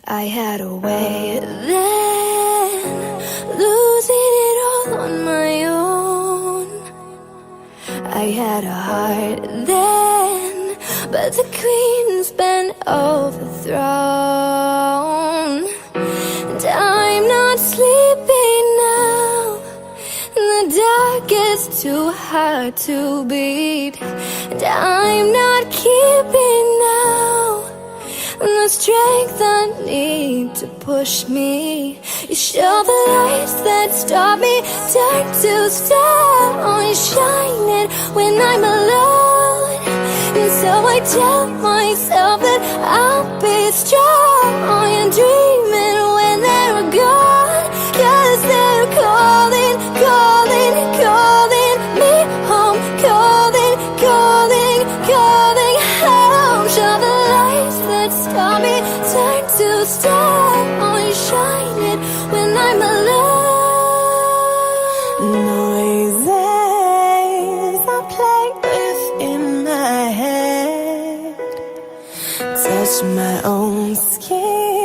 I had a way then, losing it all on my own. I had a heart then, but the queen's been overthrown. And I'm not sleeping now, and the dark is too hard to beat. And I'm not keeping now the strength I need to push me. You show the lights that stop me, turn to stone. You shine it when I'm alone, and so I tell myself that I'll be strong. You're dreaming when they're gone, 'cause they're calling, calling, calling me home, calling, calling, calling home. Show the lights that stop me, turn to stone. You shine it when I'm alone. Noises I play with in my head touch my own skin.